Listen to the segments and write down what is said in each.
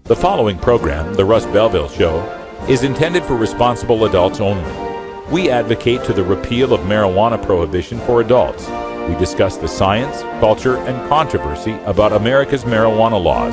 The following program, The Russ Belville Show, is intended for responsible adults only. We advocate to the repeal of marijuana prohibition for adults. We discuss the science, culture, and controversy about America's marijuana laws.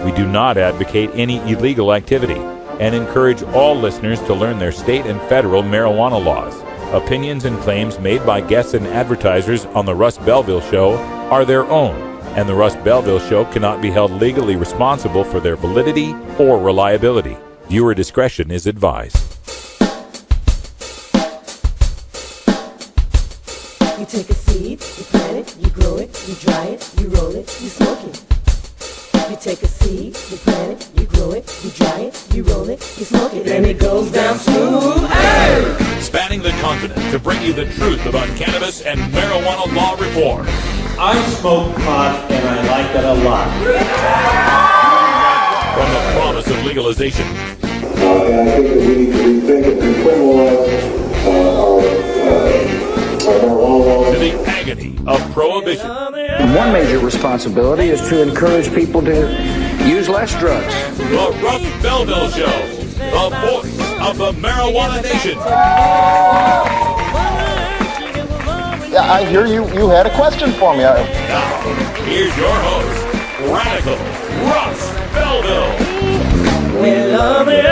We do not advocate any illegal activity and encourage all listeners to learn their state and federal marijuana laws. Opinions and claims made by guests and advertisers on The Russ Belville Show are their own, and The Russ Belville Show cannot be held legally responsible for their validity or reliability. Viewer discretion is advised. You take a seed, you plant it, you grow it, you dry it, you roll it, you smoke it. You take a seed, you plant it, you grow it, you dry it, you roll it, you smoke it, and it goes down smooth. Hey! Spanning the continent to bring you the truth about cannabis and marijuana law reform. I smoke pot and I like it a lot. From the promise of legalization. And I think that we need to rethink and decriminalize our marijuana laws. To the agony of prohibition. One major responsibility is to encourage people to use less drugs. The Russ Belville Show, the voice of the marijuana nation. Yeah, I hear you had a question for me. Now, here's your host, Radical Russ Belville. We love it.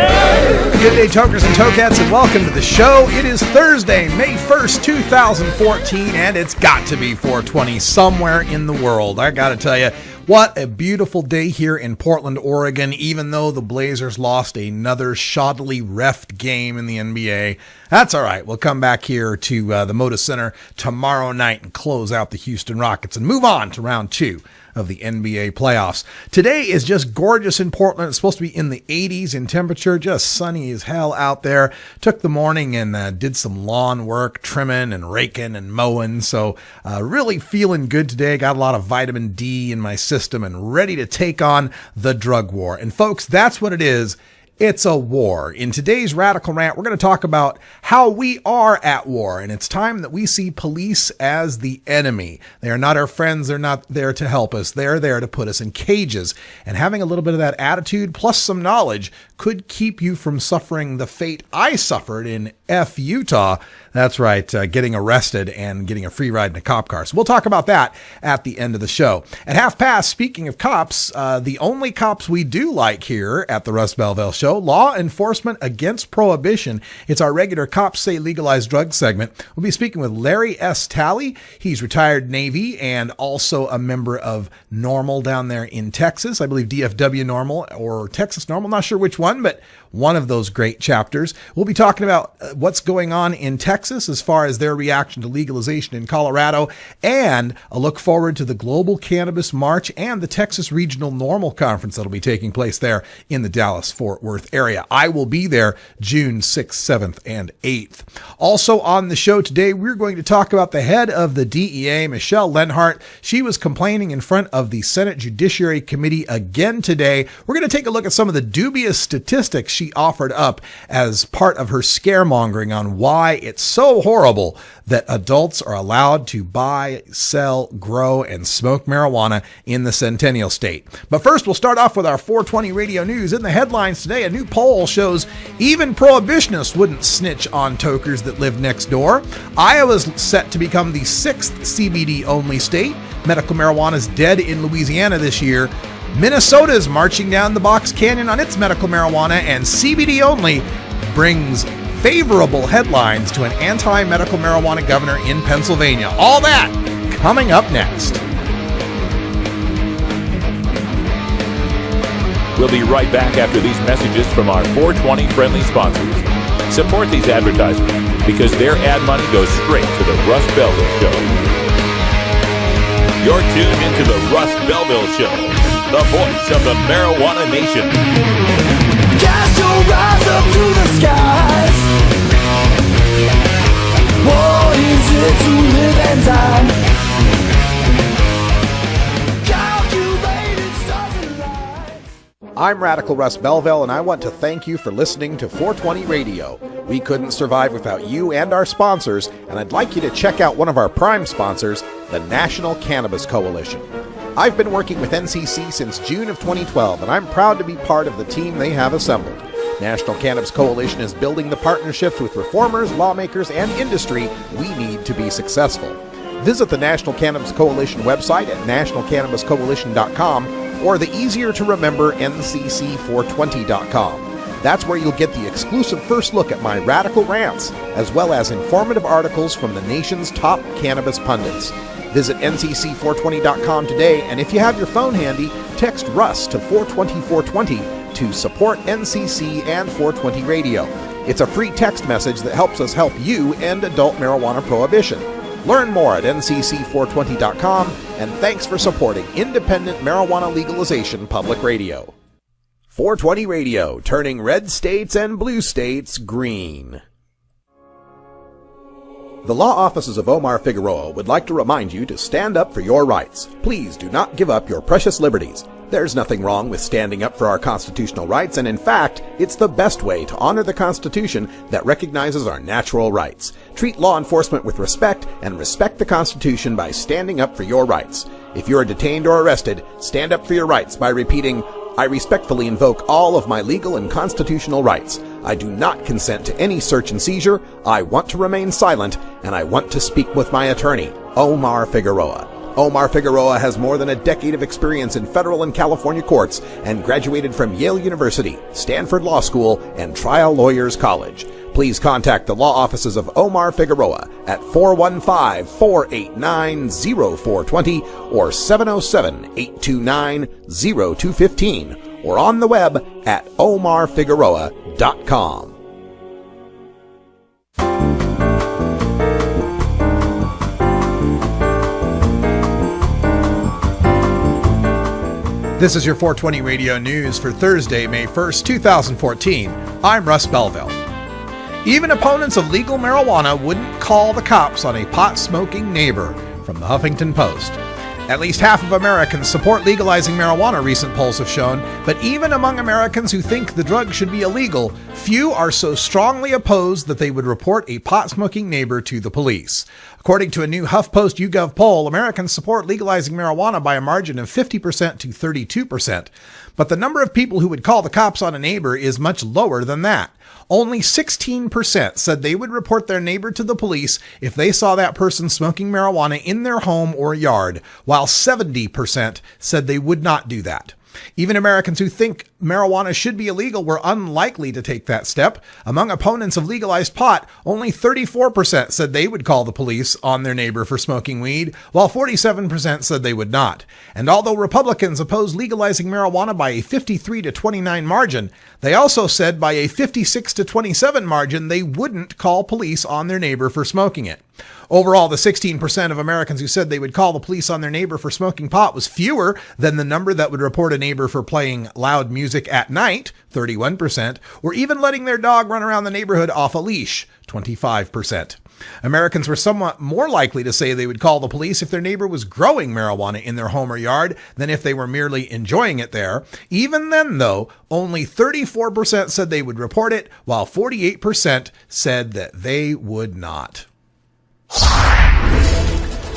Good day, tokers and tokettes, and welcome to the show. It is Thursday, May 1st, 2014, and it's got to be 420 somewhere in the world. I got to tell you, what a beautiful day here in Portland, Oregon, even though the Blazers lost another shoddily reffed game in the NBA. That's all right. We'll come back here to the Moda Center tomorrow night and close out the Houston Rockets and move on to round 2 of the NBA playoffs. Today is just gorgeous in Portland. It's supposed to be in the 80s in temperature, just sunny as hell out there. Took the morning and did some lawn work, trimming and raking and mowing. So really feeling good today. Got a lot of vitamin D in my system and ready to take on the drug war. And folks, that's what it is. It's a war. In today's Radical Rant, we're going to talk about how we are at war, and it's time that we see police as the enemy. They are not our friends. They're not there to help us. They're there to put us in cages. And having a little bit of that attitude plus some knowledge could keep you from suffering the fate I suffered in Utah. That's right, getting arrested and getting a free ride in a cop car. So we'll talk about that at the end of the show. At half past, speaking of cops, the only cops we do like here at the Russ Belville Show, Law Enforcement Against Prohibition. It's our regular Cops Say Legalized Drugs segment. We'll be speaking with Larry S. Talley. He's retired Navy and also a member of NORML down there in Texas. I believe DFW NORML or Texas NORML, not sure which one, but one of those great chapters. We'll be talking about what's going on in Texas as far as their reaction to legalization in Colorado, and a look forward to the Global Cannabis March and the Texas Regional NORML Conference that'll be taking place there in the Dallas-Fort Worth area. I will be there June 6th, 7th, and 8th. Also on the show today, we're going to talk about the head of the DEA, Michelle Lenhart. She was complaining in front of the Senate Judiciary Committee again today. We're going to take a look at some of the dubious statistics she offered up as part of her scaremongering on why it's so horrible that adults are allowed to buy, sell, grow, and smoke marijuana in the Centennial State. But first, we'll start off with our 420 radio news. In the headlines today, a new poll shows even prohibitionists wouldn't snitch on tokers that live next door. Iowa's set to become the 6th CBD-only state. Medical marijuana is dead in Louisiana this year. Minnesota's marching down the Box Canyon on its medical marijuana, and CBD only brings favorable headlines to an anti-medical marijuana governor in Pennsylvania. All that coming up next. We'll be right back after these messages from our 420 friendly sponsors. Support these advertisers because their ad money goes straight to the Russ Belville Show. You're tuned into the Russ Belville Show, the voice of the marijuana nation. Cast your eyes up to the skies. What is it to live and die? Calculated stars and lights. I'm Radical Russ Belville, and I want to thank you for listening to 420 Radio. We couldn't survive without you and our sponsors, and I'd like you to check out one of our prime sponsors, the National Cannabis Coalition. I've been working with NCC since June of 2012, and I'm proud to be part of the team they have assembled. National Cannabis Coalition is building the partnerships with reformers, lawmakers, and industry we need to be successful. Visit the National Cannabis Coalition website at nationalcannabiscoalition.com or the easier-to-remember ncc420.com. That's where you'll get the exclusive first look at my radical rants, as well as informative articles from the nation's top cannabis pundits. Visit ncc420.com today, and if you have your phone handy, text Russ to 420-420 to support NCC and 420 Radio. It's a free text message that helps us help you end adult marijuana prohibition. Learn more at ncc420.com, and thanks for supporting independent marijuana legalization public radio. 420 Radio, turning red states and blue states green. The law offices of Omar Figueroa would like to remind you to stand up for your rights. Please do not give up your precious liberties. There's nothing wrong with standing up for our constitutional rights, and in fact, it's the best way to honor the Constitution that recognizes our natural rights. Treat law enforcement with respect, and respect the Constitution by standing up for your rights. If you are detained or arrested, stand up for your rights by repeating, "I respectfully invoke all of my legal and constitutional rights. I do not consent to any search and seizure. I want to remain silent, and I want to speak with my attorney, Omar Figueroa." Omar Figueroa has more than a decade of experience in federal and California courts and graduated from Yale University, Stanford Law School, and Trial Lawyers College. Please contact the law offices of Omar Figueroa at 415-489-0420 or 707-829-0215 or on the web at omarfigueroa.com. This is your 420 Radio News for Thursday, May 1st, 2014. I'm Russ Belville. Even opponents of legal marijuana wouldn't call the cops on a pot-smoking neighbor, from the Huffington Post. At least half of Americans support legalizing marijuana, recent polls have shown, but even among Americans who think the drug should be illegal, few are so strongly opposed that they would report a pot-smoking neighbor to the police. According to a new HuffPost YouGov poll, Americans support legalizing marijuana by a margin of 50% to 32%, but the number of people who would call the cops on a neighbor is much lower than that. Only 16% said they would report their neighbor to the police if they saw that person smoking marijuana in their home or yard, while 70% said they would not do that. Even Americans who think marijuana should be illegal were unlikely to take that step. Among opponents of legalized pot, only 34% said they would call the police on their neighbor for smoking weed, while 47% said they would not. And although Republicans oppose legalizing marijuana by a 53 to 29 margin, they also said by a 56 to 27 margin they wouldn't call police on their neighbor for smoking it. Overall, the 16% of Americans who said they would call the police on their neighbor for smoking pot was fewer than the number that would report a neighbor for playing loud music at night, 31%, or even letting their dog run around the neighborhood off a leash, 25%. Americans were somewhat more likely to say they would call the police if their neighbor was growing marijuana in their home or yard than if they were merely enjoying it there. Even then, though, only 34% said they would report it, while 48% said that they would not.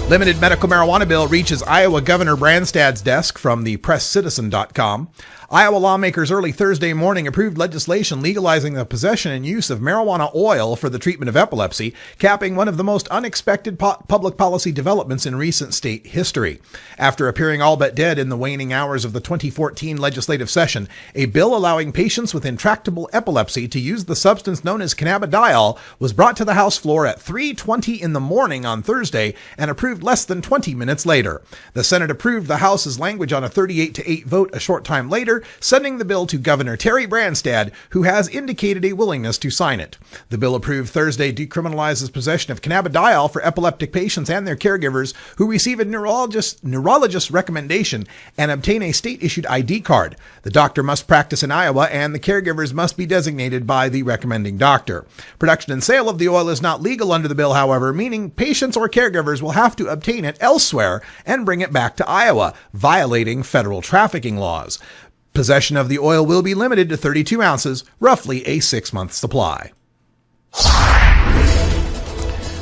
Limited medical marijuana bill reaches Iowa Governor Branstad's desk, from the PressCitizen.com. Iowa lawmakers early Thursday morning approved legislation legalizing the possession and use of marijuana oil for the treatment of epilepsy, capping one of the most unexpected public policy developments in recent state history. After appearing all but dead in the waning hours of the 2014 legislative session, a bill allowing patients with intractable epilepsy to use the substance known as cannabidiol was brought to the House floor at 3:20 in the morning on Thursday and approved less than 20 minutes later. The Senate approved the House's language on a 38-8 vote a short time later, sending the bill to Governor Terry Branstad, who has indicated a willingness to sign it. The bill approved Thursday decriminalizes possession of cannabidiol for epileptic patients and their caregivers who receive a neurologist's recommendation and obtain a state-issued ID card. The doctor must practice in Iowa, and the caregivers must be designated by the recommending doctor. Production and sale of the oil is not legal under the bill, however, meaning patients or caregivers will have to obtain it elsewhere and bring it back to Iowa, violating federal trafficking laws. Possession of the oil will be limited to 32 ounces, roughly a 6-month supply.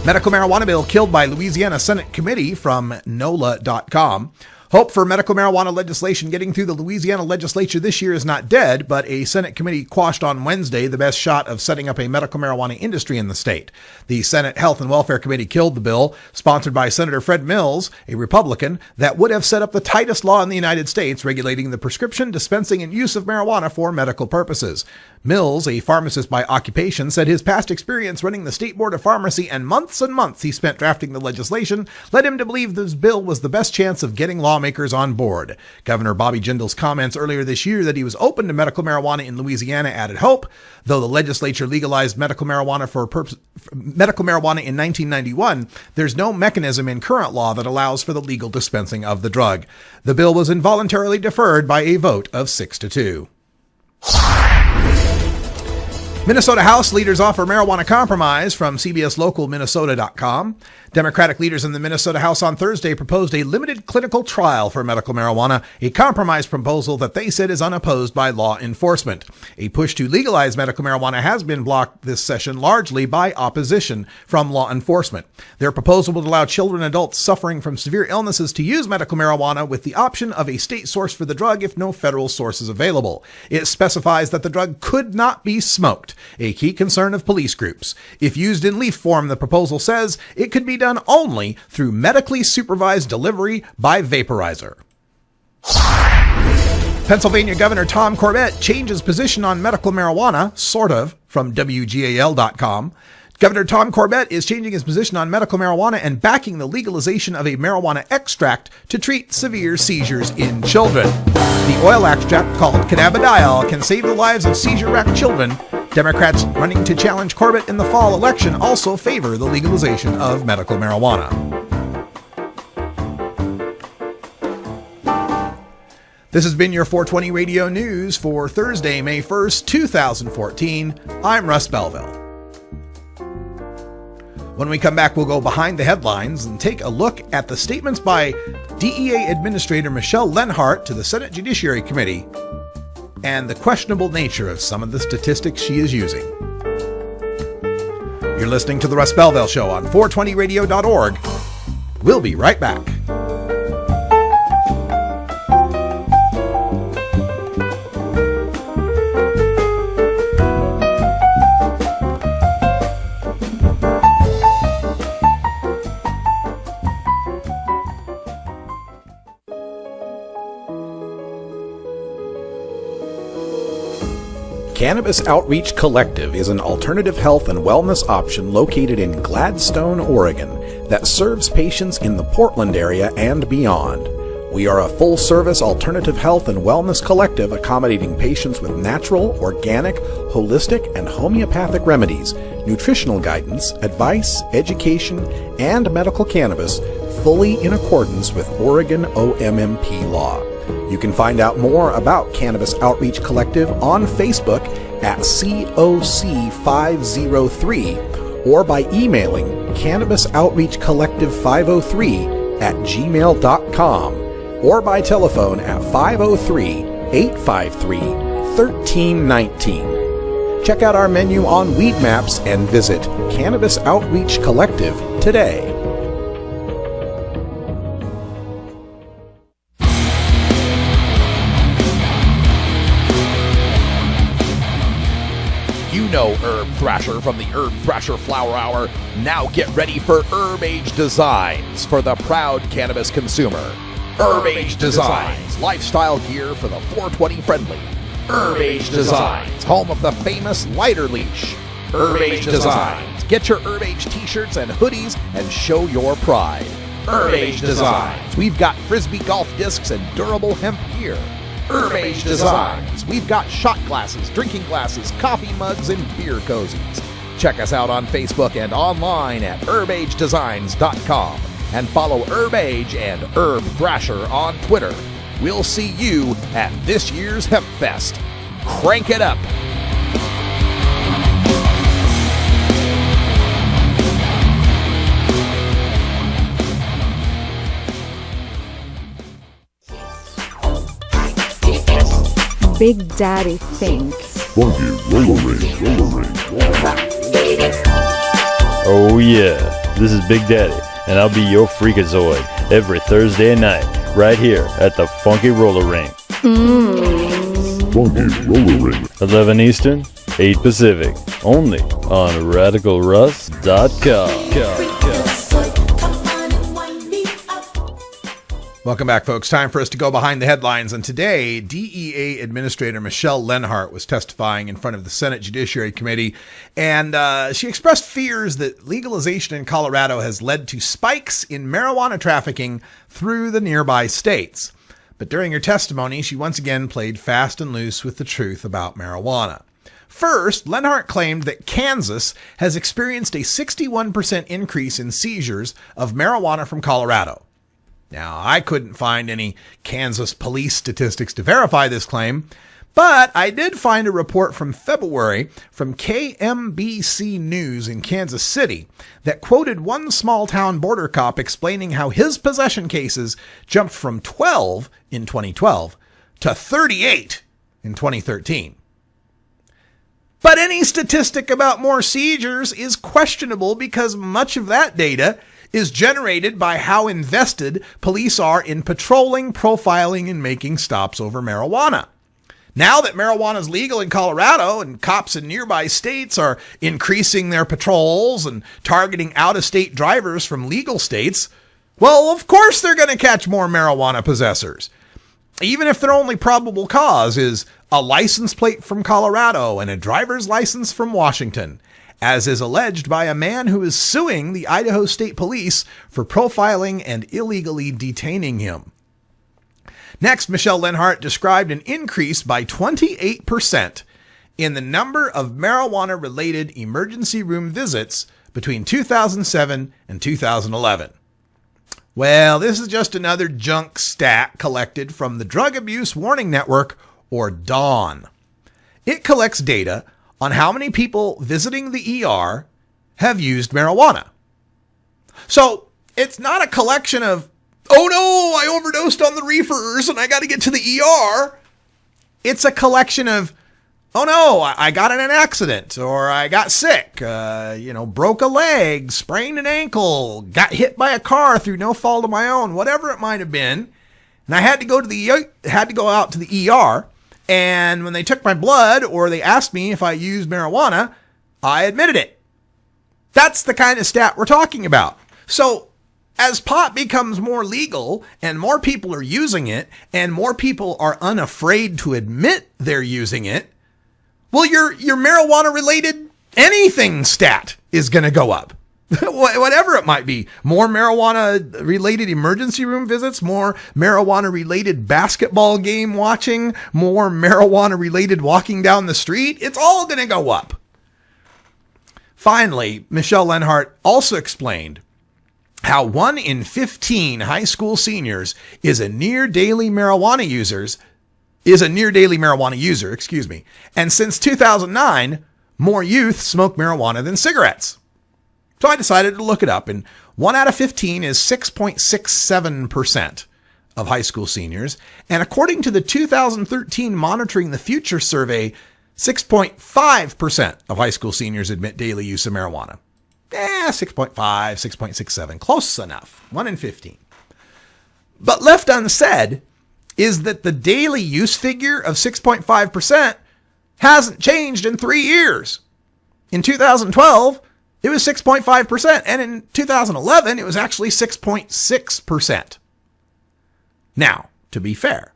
Medical marijuana bill killed by Louisiana Senate committee, from NOLA.com. Hope for medical marijuana legislation getting through the Louisiana legislature this year is not dead, but a Senate committee quashed on Wednesday the best shot of setting up a medical marijuana industry in the state. The Senate Health and Welfare Committee killed the bill, sponsored by Senator Fred Mills, a Republican, that would have set up the tightest law in the United States regulating the prescription, dispensing, and use of marijuana for medical purposes. Mills, a pharmacist by occupation, said his past experience running the State Board of Pharmacy and months he spent drafting the legislation led him to believe this bill was the best chance of getting lawmakers on board. Governor Bobby Jindal's comments earlier this year that he was open to medical marijuana in Louisiana added hope. Though the legislature legalized medical marijuana in 1991, there's no mechanism in current law that allows for the legal dispensing of the drug. The bill was involuntarily deferred by a vote of 6-2. Minnesota House leaders offer marijuana compromise from CBSLocalMinnesota.com. Democratic leaders in the Minnesota House on Thursday proposed a limited clinical trial for medical marijuana, a compromise proposal that they said is unopposed by law enforcement. A push to legalize medical marijuana has been blocked this session largely by opposition from law enforcement. Their proposal would allow children and adults suffering from severe illnesses to use medical marijuana with the option of a state source for the drug if no federal source is available. It specifies that the drug could not be smoked, a key concern of police groups. If used in leaf form, the proposal says it could be done only through medically supervised delivery by vaporizer. Pennsylvania Governor Tom Corbett changes position on medical marijuana, sort of, from WGAL.com. Governor Tom Corbett is changing his position on medical marijuana and backing the legalization of a marijuana extract to treat severe seizures in children. The oil extract, called cannabidiol, can save the lives of seizure-racked children. Democrats running to challenge Corbett in the fall election also favor the legalization of medical marijuana. This has been your 420 Radio News for Thursday, May 1st, 2014. I'm Russ Belville. When we come back, we'll go behind the headlines and take a look at the statements by DEA Administrator Michelle Lenhart to the Senate Judiciary Committee and the questionable nature of some of the statistics she is using. You're listening to The Russ Belville Show on 420radio.org. We'll be right back. Cannabis Outreach Collective is an alternative health and wellness option located in Gladstone, Oregon, that serves patients in the Portland area and beyond. We are a full-service alternative health and wellness collective accommodating patients with natural, organic, holistic, and homeopathic remedies, nutritional guidance, advice, education, and medical cannabis, fully in accordance with Oregon OMMP law. You can find out more about Cannabis Outreach Collective on Facebook at COC503 or by emailing cannabisoutreachcollective503@gmail.com or by telephone at 503-853-1319. Check out our menu on Weed Maps and visit Cannabis Outreach Collective today. You know Herb Thrasher from the Herb Thrasher Flower Hour. Now get ready for Herb Age Designs for the proud cannabis consumer. Herb Age Designs, lifestyle gear for the 420 friendly. Herb Age Designs, home of the famous lighter leash. Herb Age Designs, get your Herb Age t-shirts and hoodies and show your pride. Herb Age Designs, we've got frisbee golf discs and durable hemp gear. Herb Age Designs, we've got shot glasses, drinking glasses, coffee mugs, and beer cozies. Check us out on Facebook and online at herbagedesigns.com and follow Herb Age and Herb Thrasher on Twitter. We'll see you at this year's Hemp Fest. Crank it up! Big Daddy thinks. Oh yeah, this is Big Daddy, and I'll be your freakazoid every Thursday night right here at the Funky Roller Ring. Funky Roller Ring. 11 Eastern, 8 Pacific. Only on RadicalRuss.com. Welcome back, folks. Time for us to go behind the headlines. And today, DEA Administrator Michelle Lenhart was testifying in front of the Senate Judiciary Committee. And she expressed fears that legalization in Colorado has led to spikes in marijuana trafficking through the nearby states. But during her testimony, she once again played fast and loose with the truth about marijuana. First, Lenhart claimed that Kansas has experienced a 61% increase in seizures of marijuana from Colorado. Now, I couldn't find any Kansas police statistics to verify this claim, but I did find a report from February from KMBC News in Kansas City that quoted one small-town border cop explaining how his possession cases jumped from 12 in 2012 to 38 in 2013. But any statistic about more seizures is questionable because much of that data is generated by how invested police are in patrolling, profiling, and making stops over marijuana. Now that marijuana is legal in Colorado and cops in nearby states are increasing their patrols and targeting out-of-state drivers from legal states, well, of course they're going to catch more marijuana possessors. Even if their only probable cause is a license plate from Colorado and a driver's license from Washington, as is alleged by a man who is suing the Idaho State Police for profiling and illegally detaining him. Next, Michelle Lenhart described an increase by 28% in the number of marijuana-related emergency room visits between 2007 and 2011. Well, this is just another junk stat collected from the Drug Abuse Warning Network, or DAWN. It collects data on how many people visiting the ER have used marijuana. So it's not a collection of, oh no, I overdosed on the reefers and I got to get to the ER. It's a collection of, oh no, I got in an accident, or I got sick, broke a leg, sprained an ankle, got hit by a car through no fault of my own, whatever it might have been. And I had to go out to the ER. And when they took my blood or they asked me if I used marijuana, I admitted it. That's the kind of stat we're talking about. So as pot becomes more legal and more people are using it and more people are unafraid to admit they're using it, well, your marijuana related anything stat is going to go up. Whatever it might be. More marijuana-related emergency room visits, more marijuana-related basketball game watching, more marijuana-related walking down the street. It's all going to go up. Finally, Michelle Lenhart also explained how 1 in 15 high school seniors is a near daily marijuana user, And since 2009, more youth smoke marijuana than cigarettes. So I decided to look it up, and 1 out of 15 is 6.67% of high school seniors. And according to the 2013 Monitoring the Future survey, 6.5% of high school seniors admit daily use of marijuana. 6.5, 6.67, close enough, 1 in 15. But left unsaid is that the daily use figure of 6.5% hasn't changed in 3 years. In 2012, it was 6.5%, and in 2011, it was actually 6.6%. Now, to be fair,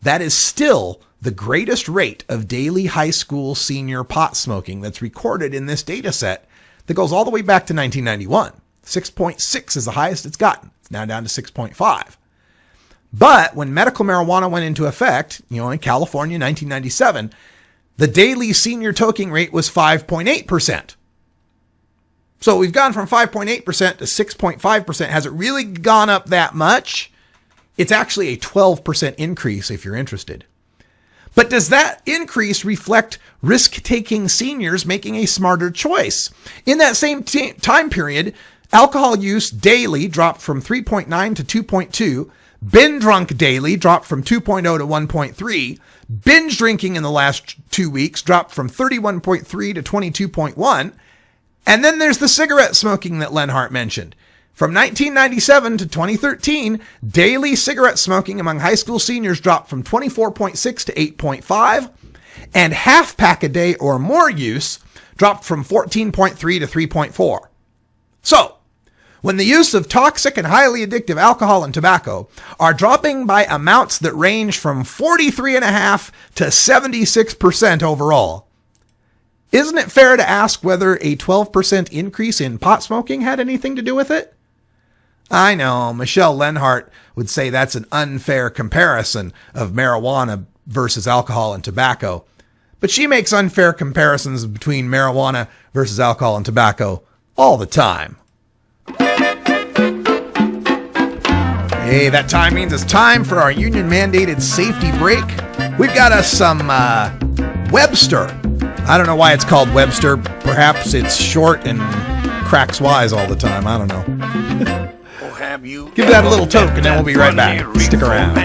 that is still the greatest rate of daily high school senior pot smoking that's recorded in this data set that goes all the way back to 1991. 6.6 is the highest it's gotten. It's now down to 6.5. But when medical marijuana went into effect, in California in 1997, the daily senior toking rate was 5.8%. So we've gone from 5.8% to 6.5%. Has it really gone up that much? It's actually a 12% increase if you're interested. But does that increase reflect risk-taking seniors making a smarter choice? In that same time period, alcohol use daily dropped from 3.9 to 2.2. Been drunk daily dropped from 2.0 to 1.3. Binge drinking in the last 2 weeks dropped from 31.3 to 22.1. And then there's the cigarette smoking that Lenhart mentioned. From 1997 to 2013, daily cigarette smoking among high school seniors dropped from 24.6 to 8.5, and half pack a day or more use dropped from 14.3 to 3.4. So, when the use of toxic and highly addictive alcohol and tobacco are dropping by amounts that range from 43.5% to 76% overall, isn't it fair to ask whether a 12% increase in pot smoking had anything to do with it? I know, Michelle Lenhart would say that's an unfair comparison of marijuana versus alcohol and tobacco, but she makes unfair comparisons between marijuana versus alcohol and tobacco all the time. Hey, that time means it's time for our union-mandated safety break. We've got us some Webster. I don't know why it's called Webster. Perhaps it's short and cracks wise all the time. I don't know. Give that a little toke and then we'll be right back. Stick around.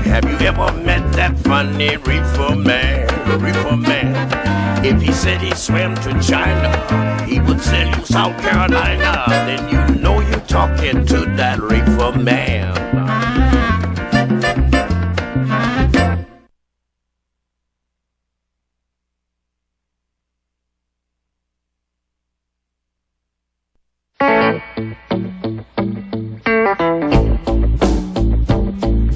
Have you ever met that funny reefer man? If he said he swam to China, he would sell you South Carolina. Then you know you're talking to that reefer man.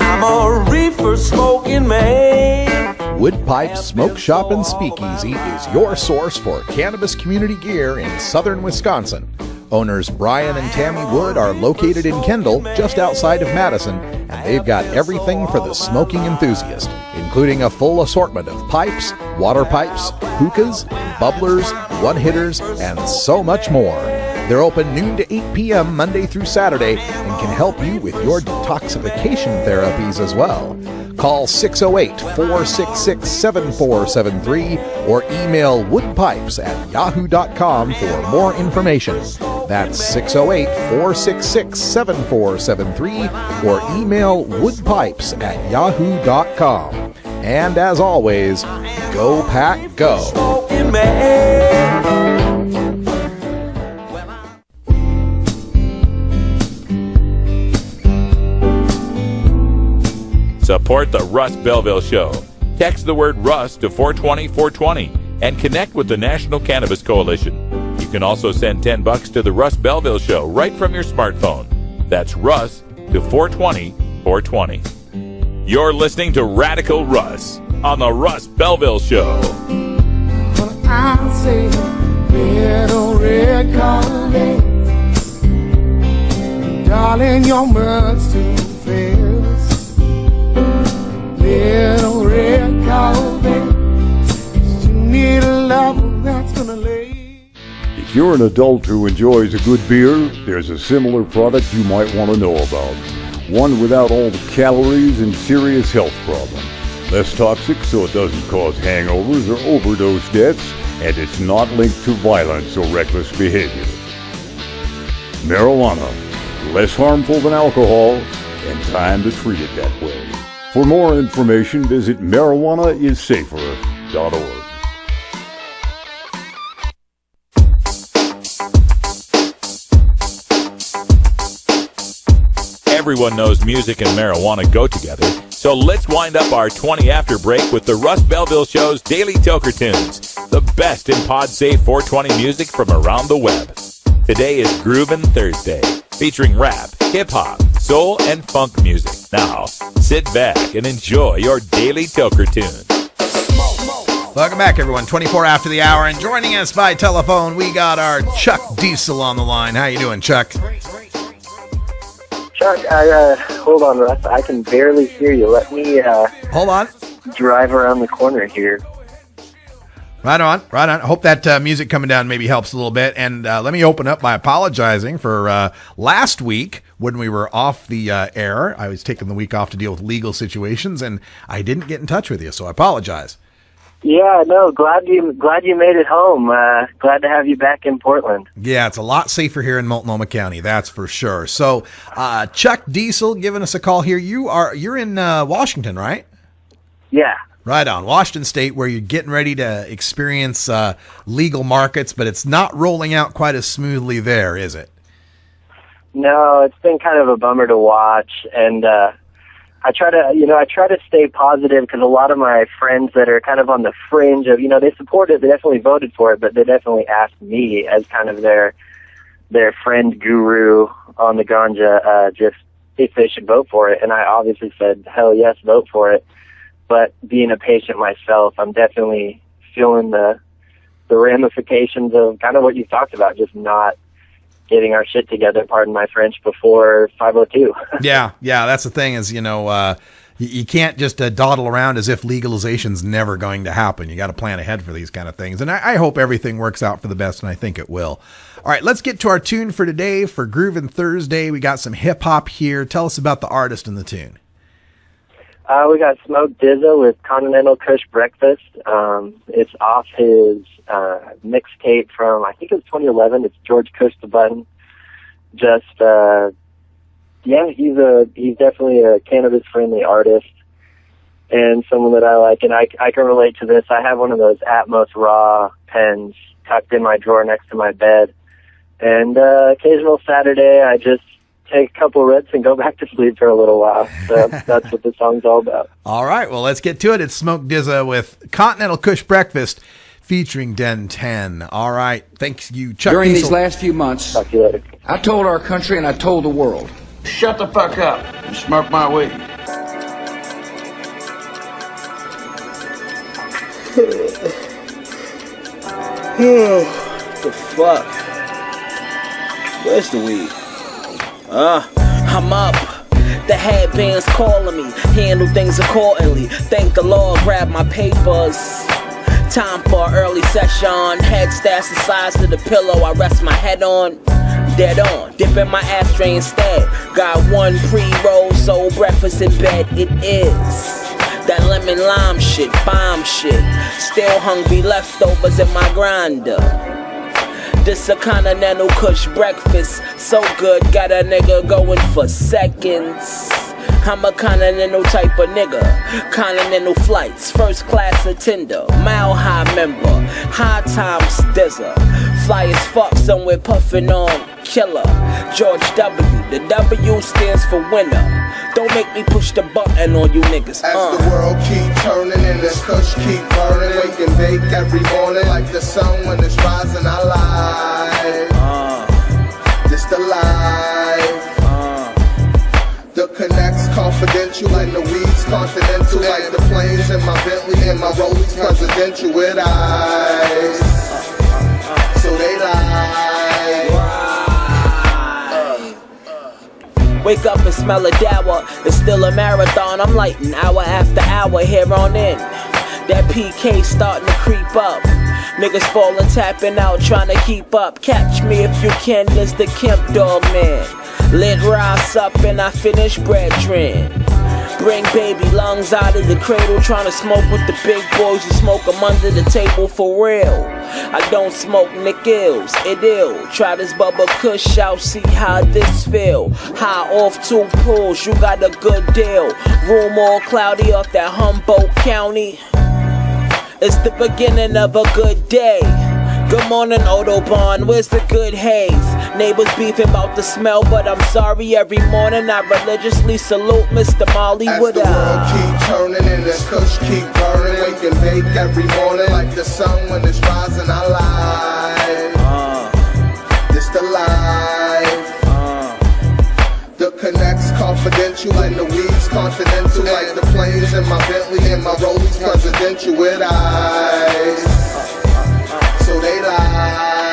I'm a reefer smoking man. Wood Pipe Smoke Shop and Speakeasy is your source for cannabis community gear in southern Wisconsin. Owners Brian and Tammy Wood are located in Kendall, just outside of Madison, and they've got everything for the smoking enthusiast, including a full assortment of pipes, water pipes, hookahs, bubblers, one-hitters, and so much more. They're open noon to 8 p.m. Monday through Saturday and can help you with your detoxification therapies as well. Call 608-466-7473 or email woodpipes@yahoo.com for more information. That's 608-466-7473 or email woodpipes@yahoo.com. And as always, go pack go. Support the Russ Belville Show. Text the word Russ to 420-420 and connect with the National Cannabis Coalition. You can also send $10 to the Russ Belville Show right from your smartphone. That's Russ to 420-420. You're listening to Radical Russ on the Russ Belville Show. I'll say little red collar, darling, your mud's too fierce. Little red collar, you need a lover that's gonna lay. If you're an adult who enjoys a good beer, there's a similar product you might want to know about. One without all the calories and serious health problems. Less toxic so it doesn't cause hangovers or overdose deaths, and it's not linked to violence or reckless behavior. Marijuana, less harmful than alcohol, and time to treat it that way. For more information, visit marijuanaissafer.org. Everyone knows music and marijuana go together, so let's wind up our 20 after break with the Russ Belville Show's Daily Toker Tunes, the best in pod-safe 420 music from around the web. Today is Groovin' Thursday, featuring rap, hip-hop, soul, and funk music. Now, sit back and enjoy your Daily Toker Tunes. Welcome back, everyone. 24 after the hour, and joining us by telephone, we got our Chuck Diesel on the line. How you doing, Chuck? Chuck, hold on, Russ. I can barely hear you. Let me hold on. Drive around the corner here. Right on. I hope that music coming down maybe helps a little bit. And let me open up by apologizing for last week when we were off the air. I was taking the week off to deal with legal situations, and I didn't get in touch with you, so I apologize. Yeah, no, glad you made it home. Glad to have you back in Portland. Yeah, it's a lot safer here in Multnomah County, that's for sure. So, Chuck Diesel giving us a call here. You're in Washington, right? Yeah, Right on. Washington State, where you're getting ready to experience legal markets, but it's not rolling out quite as smoothly there, is it? No, it's been kind of a bummer to watch, and I try to stay positive because a lot of my friends that are kind of on the fringe of, they support it, they definitely voted for it, but they definitely asked me as kind of their friend guru on the ganja, just if they should vote for it. And I obviously said, hell yes, vote for it. But being a patient myself, I'm definitely feeling the ramifications of kind of what you talked about, just not getting our shit together, pardon my French, before 502. Yeah, that's the thing is, you can't just dawdle around as if legalization's never going to happen. You got to plan ahead for these kind of things. And I hope everything works out for the best, and I think it will. All right, let's get to our tune for today for Groovin' Thursday. We got some hip-hop here. Tell us about the artist and the tune. We got Smoke DZA with Continental Kush Breakfast. It's off his mixtape from, I think it was 2011. It's George Kush the Button. Just, he's definitely a cannabis-friendly artist and someone that I like. And I can relate to this. I have one of those Atmos Raw pens tucked in my drawer next to my bed. And occasional Saturday, I just take a couple rips and go back to sleep for a little while. So that's what the song's all about. All right, well, let's get to it. It's Smoke DZA with Continental Kush Breakfast featuring Den 10. All right, thanks you, Chuck. During Diesel. these last few months, talk to you later. I told our country and I told the world, Shut the fuck up and smoke my weed. The fuck? Where's the weed? I'm up. The headband's calling me. Handle things accordingly. Thank the Lord, grab my papers. Time for an early session. Head stashed the size of the pillow I rest my head on. Dead on. Dip in my ashtray instead. Got one pre-roll, so breakfast in bed it is. That lemon lime shit, bomb shit. Still hungry, leftovers in my grinder. This a Continental Kush breakfast, so good, got a nigga going for seconds. I'm a continental type of nigga. Continental flights, first class attender, mile high member, high times DZA. Fly as fuck somewhere puffin' on killer. George W, the W stands for winner. Don't make me push the button on you niggas. As the world keep turning and this kush keep burning, wake and bake every morning like the sun when it's rising. I live, just alive. The connects confidential and the weeds continental, like the planes in my Bentley and my Rollies presidential with eyes. So they lie. Wake up and smell a dour. It's still a marathon. I'm lighting hour after hour here on in. That PK starting to creep up. Niggas falling, tapping out, trying to keep up. Catch me if you can, it's the Kemp Dog Man. Lit Ross up and I finish brethren. Bring baby lungs out of the cradle, trying to smoke with the big boys. You smoke them under the table for real. I don't smoke Nick Ills, it ill. Try this Bubba Kush out, see how this feel. High off 2 pools, you got a good deal. Room all cloudy off that Humboldt County. It's the beginning of a good day. Good morning, Autobahn, where's the good haze? Neighbors beefing about the smell, but I'm sorry. Every morning I religiously salute Mr. Molly with As the world keep turning and this kush keep burning, wake and bake every morning like the sun when it's rising. I live, just alive. The connects confidential and the weeds continental, like the planes in my Bentley and my Rollies presidential with eyes. So they lie.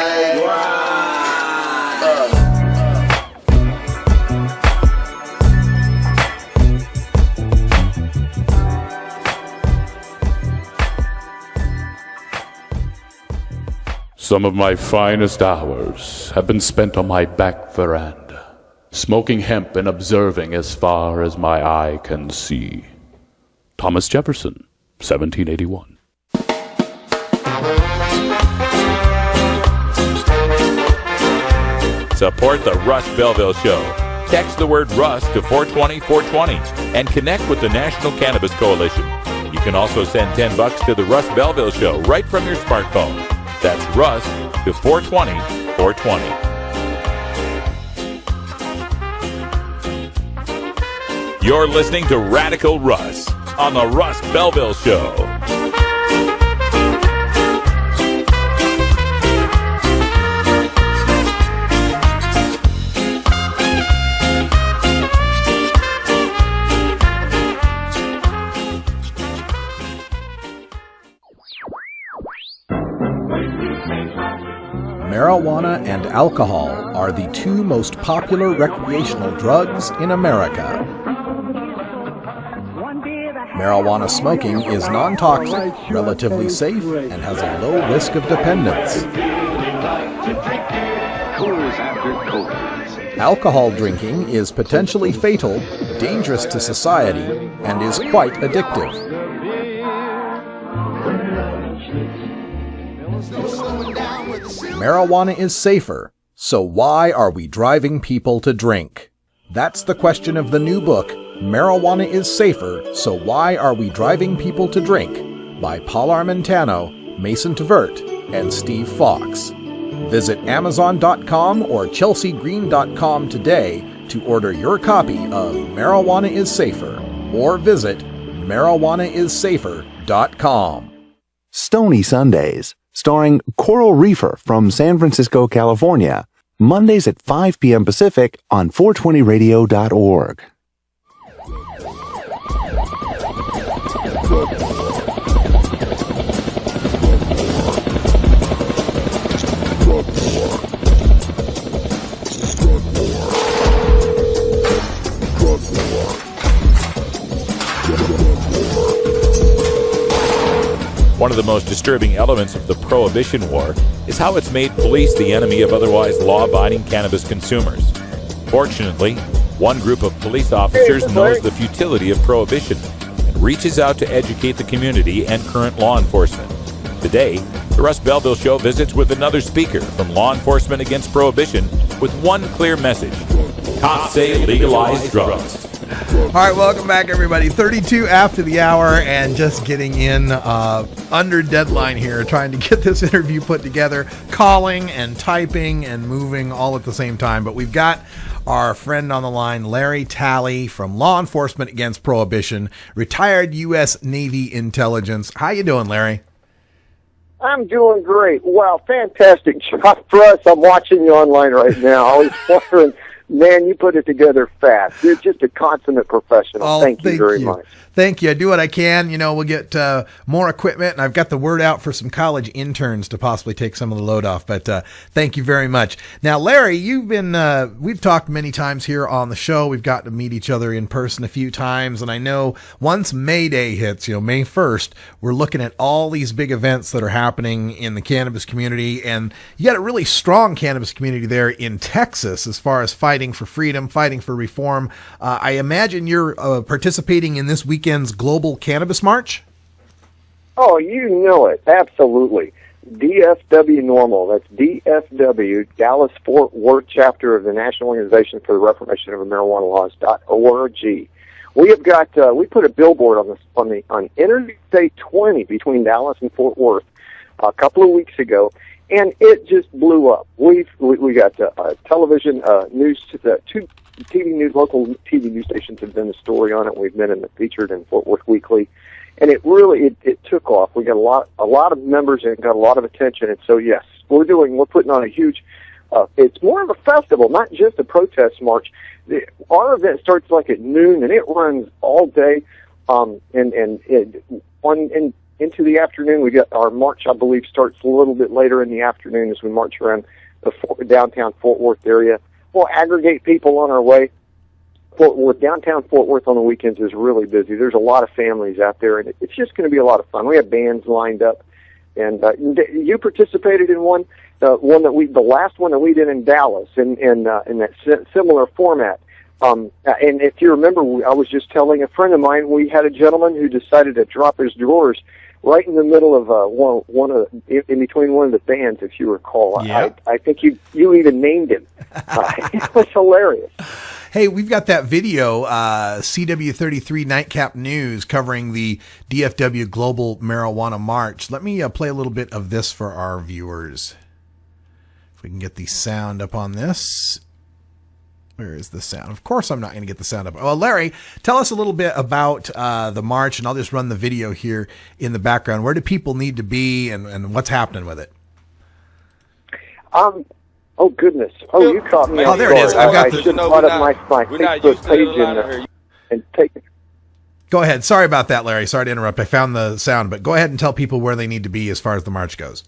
Some of my finest hours have been spent on my back veranda, smoking hemp and observing as far as my eye can see. Thomas Jefferson, 1781. Support the Russ Belville Show. Text the word Russ to 420-420 and connect with the National Cannabis Coalition. You can also send $10 to the Russ Belville Show right from your smartphone. That's Russ to 420 420. You're listening to Radical Russ on the Russ Belville Show. Marijuana and alcohol are the two most popular recreational drugs in America. Marijuana smoking is non-toxic, relatively safe, and has a low risk of dependence. Alcohol drinking is potentially fatal, dangerous to society, and is quite addictive. Marijuana is safer, so why are we driving people to drink? That's the question of the new book, Marijuana is Safer, So Why Are We Driving People to Drink? By Paul Armentano, Mason Tvert, and Steve Fox. Visit Amazon.com or ChelseaGreen.com today to order your copy of Marijuana is Safer, or visit MarijuanaIsSafer.com. Stony Sundays, starring Coral Reefer from San Francisco, California. Mondays at 5 p.m. Pacific on 420radio.org. One of the most disturbing elements of the Prohibition War is how it's made police the enemy of otherwise law-abiding cannabis consumers. Fortunately, one group of police officers knows the futility of prohibition and reaches out to educate the community and current law enforcement. Today, the Russ Belville Show visits with another speaker from Law Enforcement Against Prohibition with one clear message. Cops say legalize drugs. All right, welcome back, everybody. 32 after the hour and just getting in under deadline here, trying to get this interview put together, calling and typing and moving all at the same time. But we've got our friend on the line, Larry Talley from Law Enforcement Against Prohibition, retired U.S. Navy intelligence. How you doing, Larry? I'm doing great. Wow, fantastic job, Russ. I'm watching you online right now. I was wondering, man, you put it together fast. You're just a consummate professional. Oh, thank you very much. Thank you. I do what I can. You know, we'll get more equipment, and I've got the word out for some college interns to possibly take some of the load off. But thank you very much. Now, Larry, you've been we've talked many times here on the show. We've gotten to meet each other in person a few times, and I know once May Day hits, May 1st, we're looking at all these big events that are happening in the cannabis community, and you got a really strong cannabis community there in Texas as far as fighting for freedom, fighting for reform. I imagine you're participating in this weekend's Global Cannabis March? Oh, you know it. Absolutely. DFW NORML. That's DFW, Dallas-Fort Worth chapter of the National Organization for the Reformation of Marijuana Laws.org. We have got, we put a billboard on Interstate 20 between Dallas and Fort Worth a couple of weeks ago, and it just blew up. We got television news, two TV news, local TV news stations have done a story on it. We've been featured in Fort Worth Weekly, and it really it took off. We got a lot of members and got a lot of attention. And so yes, we're putting on a huge. It's more of a festival, not just a protest march. Our event starts like at noon, and it runs all day, into the afternoon. We got our march, I believe, starts a little bit later in the afternoon as we march around the downtown Fort Worth area. We'll aggregate people on our way. Downtown Fort Worth on the weekends is really busy. There's a lot of families out there, and it's just going to be a lot of fun. We have bands lined up, and you participated in one, the last one that we did in Dallas, in that similar format. And if you remember, I was just telling a friend of mine, we had a gentleman who decided to drop his drawers right in the middle of in between one of the bands, if you recall. Yeah. I think you even named him. It was hilarious. Hey, we've got that video, CW33 Nightcap News, covering the DFW Global Marijuana March. Let me play a little bit of this for our viewers. If we can get the sound up on this. Where is the sound? Of course I'm not going to get the sound up. Well, Larry, tell us a little bit about the march, and I'll just run the video here in the background. Where do people need to be, and what's happening with it? Oh, goodness. Oh, you caught me. Oh, there it is. I've got I should have brought up my Facebook page and take it. Go ahead. Sorry about that, Larry. Sorry to interrupt. I found the sound, but go ahead and tell people where they need to be as far as the march goes.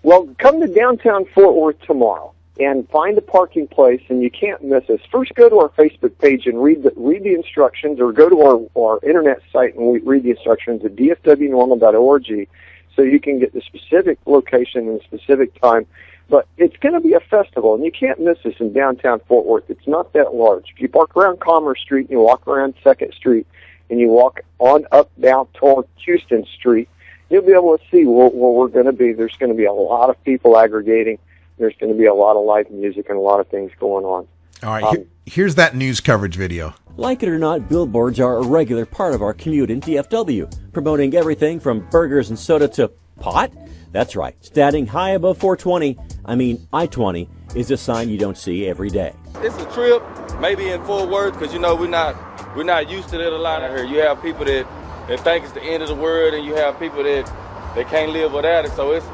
Well, come to downtown Fort Worth tomorrow and find a parking place, and you can't miss us. First, go to our Facebook page and read the instructions, or go to our internet site and read the instructions at dfwnormal.org so you can get the specific location and the specific time. But it's going to be a festival, and you can't miss this in downtown Fort Worth. It's not that large. If you park around Commerce Street and you walk around 2nd Street and you walk on up down toward Houston Street, you'll be able to see where we're going to be. There's going to be a lot of people aggregating. There's going to be a lot of live music and a lot of things going on. All right, here's that news coverage video. Like it or not, billboards are a regular part of our commute in DFW, promoting everything from burgers and soda to pot. That's right, standing high above I-20, is a sign you don't see every day. It's a trip, maybe in Fort Worth, because we're not used to that a lot out here. You have people that think it's the end of the world, and you have people that can't live without it. So it's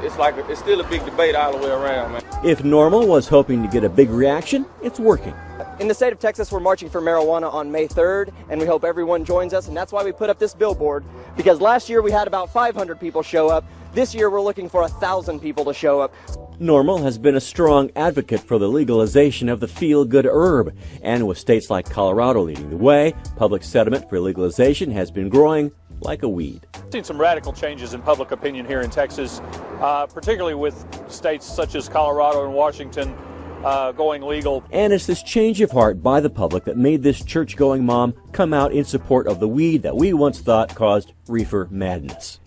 still a big debate all the way around, man. If NORML was hoping to get a big reaction, it's working. In the state of Texas, we're marching for marijuana on May 3rd, and we hope everyone joins us, and that's why we put up this billboard, because last year we had about 500 people show up. This year we're looking for 1,000 people to show up. NORML has been a strong advocate for the legalization of the feel-good herb, and with states like Colorado leading the way, public sentiment for legalization has been growing like a weed. We've seen some radical changes in public opinion here in Texas, particularly with states such as Colorado and Washington going legal. And it's this change of heart by the public that made this church-going mom come out in support of the weed that we once thought caused reefer madness.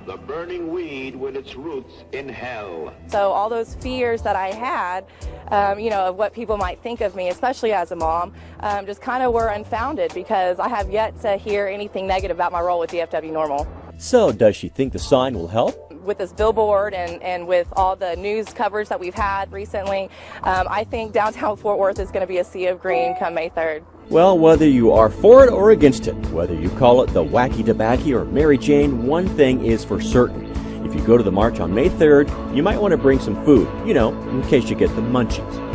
The burning weed with its roots in hell. So all those fears that I had, of what people might think of me, especially as a mom, just kind of were unfounded, because I have yet to hear anything negative about my role with DFW NORML. So does she think the sign will help? With this billboard and with all the news coverage that we've had recently, I think downtown Fort Worth is going to be a sea of green come May 3rd. Well, whether you are for it or against it, whether you call it the Wacky Tobacco or Mary Jane, one thing is for certain. If you go to the march on May 3rd, you might want to bring some food, in case you get the munchies.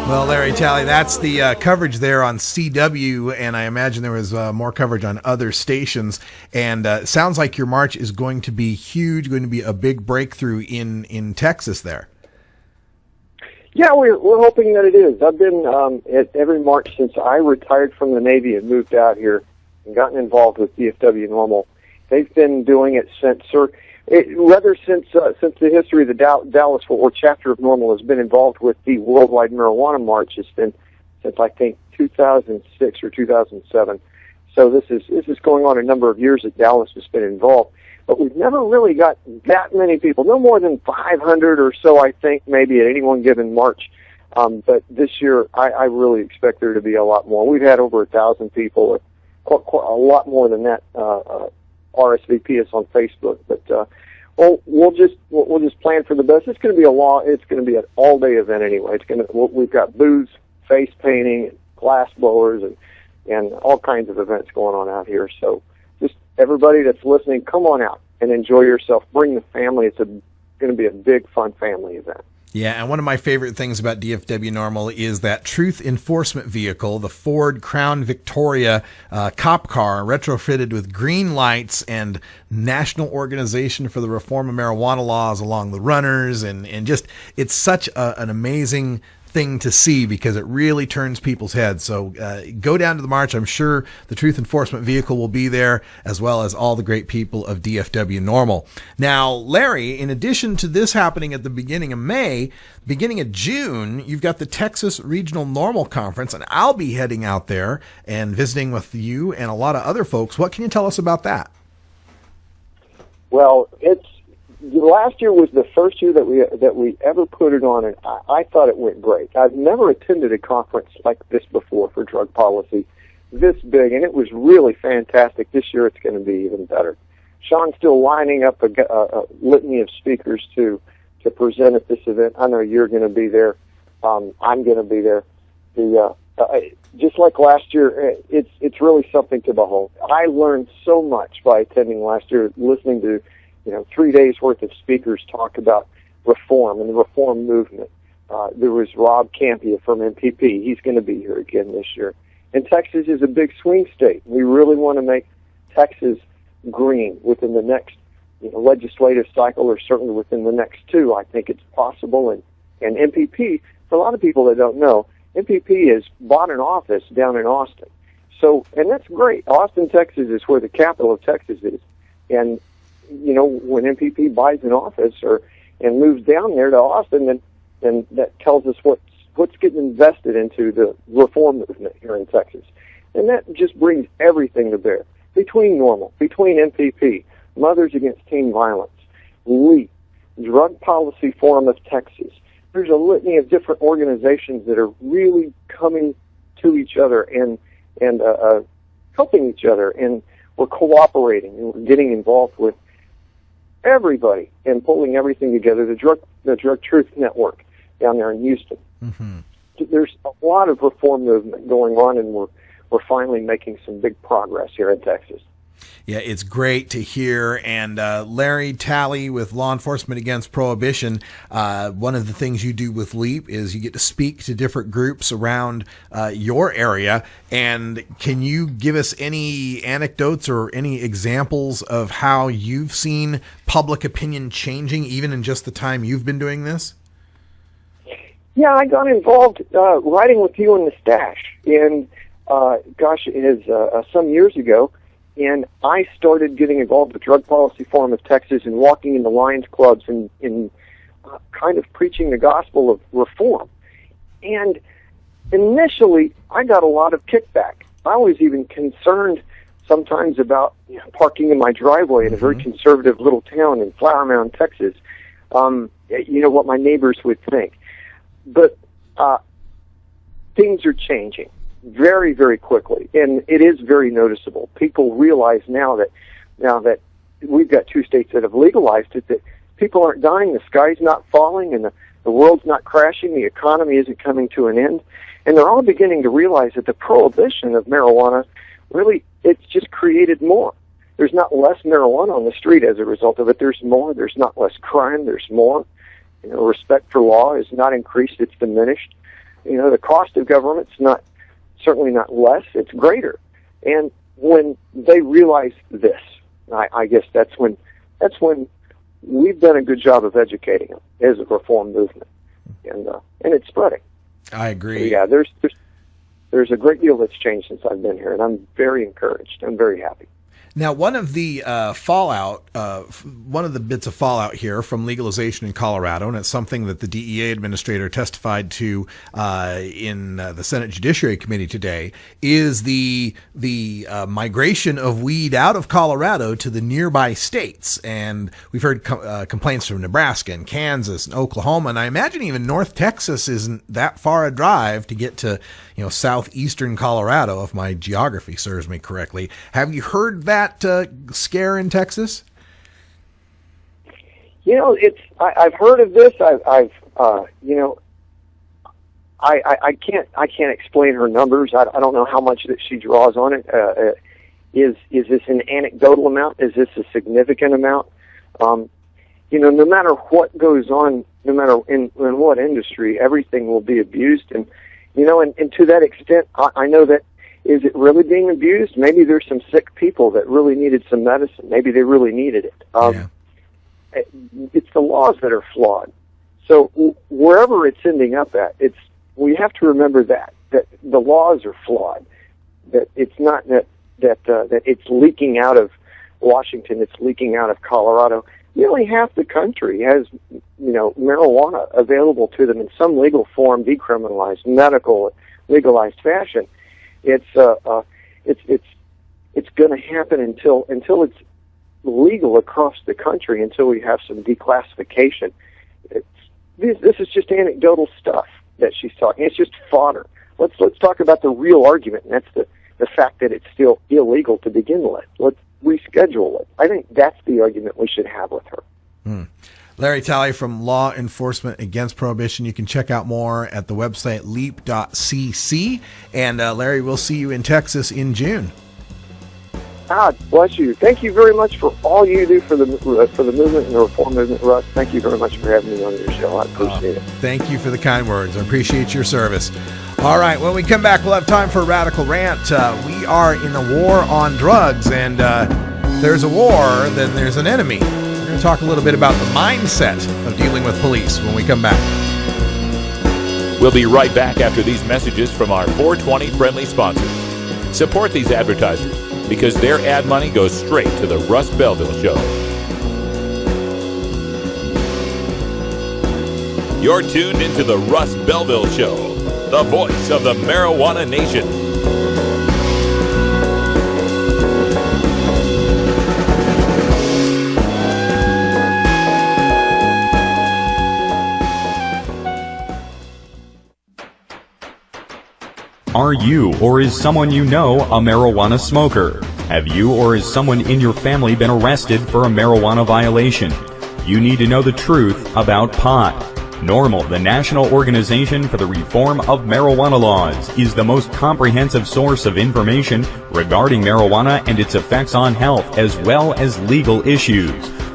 Well, Larry, Talley, that's the coverage there on CW, and I imagine there was more coverage on other stations. And it sounds like your march is going to be huge, going to be a big breakthrough in Texas there. Yeah, we're hoping that it is. I've been at every march since I retired from the Navy and moved out here and gotten involved with DFW NORML. They've been doing it since the history of the Dallas-Fort Worth chapter of NORML has been involved with the Worldwide Marijuana March. It's been since, I think, 2006 or 2007. So this is going on a number of years that Dallas has been involved. But we've never really got that many people, no more than 500 or so, I think, maybe at any one given march. But this year, I really expect there to be a lot more. We've had over 1,000 people, a lot more than that, RSVP us on Facebook. But we'll just plan for the best. It's going to be an all-day event anyway. We've got booze, face painting, glass blowers, and all kinds of events going on out here. So just everybody that's listening, come on out and enjoy yourself. Bring the family. It's going to be a big, fun family event. Yeah, and one of my favorite things about DFW NORML is that truth enforcement vehicle, the Ford Crown Victoria cop car, retrofitted with green lights and National Organization for the Reform of Marijuana Laws along the runners, and just it's such an amazing thing to see because it really turns people's heads. So go down to the march. I'm sure the truth enforcement vehicle will be there, as well as all the great people of DFW NORML. Now, Larry, in addition to this happening at the beginning of May, beginning of June, you've got the Texas Regional NORML Conference, and I'll be heading out there and visiting with you and a lot of other folks. What can you tell us about that? Well, last year was the first year that we ever put it on, and I thought it went great. I've never attended a conference like this before for drug policy, this big, and it was really fantastic. This year it's going to be even better. Sean's still lining up a litany of speakers to present at this event. I know you're going to be there. I'm going to be there. Just like last year, it's really something to behold. I learned so much by attending last year, listening to 3 days worth of speakers talk about reform and the reform movement. There was Rob Campia from MPP. He's going to be here again this year. And Texas is a big swing state. We really want to make Texas green within the next legislative cycle, or certainly within the next two. I think it's possible. And MPP, for a lot of people that don't know, MPP has bought an office down in Austin. So, and that's great. Austin, Texas is where the capital of Texas is. And, when MPP buys an office and moves down there to Austin, then that tells us what's getting invested into the reform movement here in Texas. And that just brings everything to bear. Between NORML, between MPP, Mothers Against Teen Violence, LEAP, Drug Policy Forum of Texas. There's a litany of different organizations that are really coming to each other and helping each other, and we're cooperating and we're getting involved with everybody and pulling everything together. The Drug Truth Network down there in Houston. Mm-hmm. There's a lot of reform movement going on, and we're finally making some big progress here in Texas. Yeah, it's great to hear. And Larry Talley with Law Enforcement Against Prohibition, one of the things you do with LEAP is you get to speak to different groups around your area. And can you give us any anecdotes or any examples of how you've seen public opinion changing even in just the time you've been doing this? Yeah, I got involved riding with you in the stash, and it is some years ago, and I started getting involved with Drug Policy Forum of Texas and walking into Lions clubs and kind of preaching the gospel of reform. And initially, I got a lot of kickback. I was even concerned sometimes about parking in my driveway in a very conservative little town in Flower Mound, Texas. What my neighbors would think. But things are changing very, very quickly, and it is very noticeable. People realize now that we've got two states that have legalized it, that people aren't dying, the sky's not falling, and the world's not crashing, the economy isn't coming to an end, and they're all beginning to realize that the prohibition of marijuana really, it's just created more. There's not less marijuana on the street as a result of it. There's more. There's not less crime. There's more. Respect for law is not increased, it's diminished. The cost of government's certainly not less, it's greater. And when they realize this, I guess that's when we've done a good job of educating them as a reform movement. And it's spreading. I agree. So, yeah, there's a great deal that's changed since I've been here, and I'm very encouraged. I'm very happy. Now, one of the bits of fallout here from legalization in Colorado, and it's something that the DEA administrator testified to in the Senate Judiciary Committee today, is the migration of weed out of Colorado to the nearby states. And we've heard complaints from Nebraska and Kansas and Oklahoma, and I imagine even North Texas isn't that far a drive to get to southeastern Colorado, if my geography serves me correctly. Have you heard that scare in Texas? I've heard of this. I can't explain her numbers. I don't know how much that she draws on it. Is this an anecdotal amount? Is this a significant amount? No matter what goes on, no matter in what industry, everything will be abused. And to that extent, I know that. Is it really being abused? Maybe there's some sick people that really needed some medicine. Maybe they really needed it. It's the laws that are flawed. So wherever it's ending up at, we have to remember that the laws are flawed. That it's not that it's leaking out of Washington. It's leaking out of Colorado. Nearly half the country has marijuana available to them in some legal form, decriminalized, medical, legalized fashion. It's going to happen until it's legal across the country until we have some declassification. This is just anecdotal stuff that she's talking. It's just fodder. Let's talk about the real argument, and that's the fact that it's still illegal to begin with. Let's reschedule it. I think that's the argument we should have with her. Larry Talley from Law Enforcement Against Prohibition. You can check out more at the website leap.cc. And Larry, we'll see you in Texas in June. God bless you. Thank you very much for all you do for the movement and the reform movement, Russ. Thank you very much for having me on your show. I appreciate it. Thank you for the kind words. I appreciate your service. All right, when we come back, we'll have time for a radical rant. We are in a war on drugs, and there's a war, then there's an enemy. We're going to talk a little bit about the mindset of dealing with police when we come back. We'll be right back after these messages from our 420 friendly sponsors. Support these advertisers, because their ad money goes straight to the Russ Belville Show. You're tuned into the Russ Belville Show, the voice of the marijuana nation. Are you or is someone you know a marijuana smoker? Have you or is someone in your family been arrested for a marijuana violation? You need to know the truth about pot. NORML, the National Organization for the Reform of Marijuana Laws, is the most comprehensive source of information regarding marijuana and its effects on health, as well as legal issues.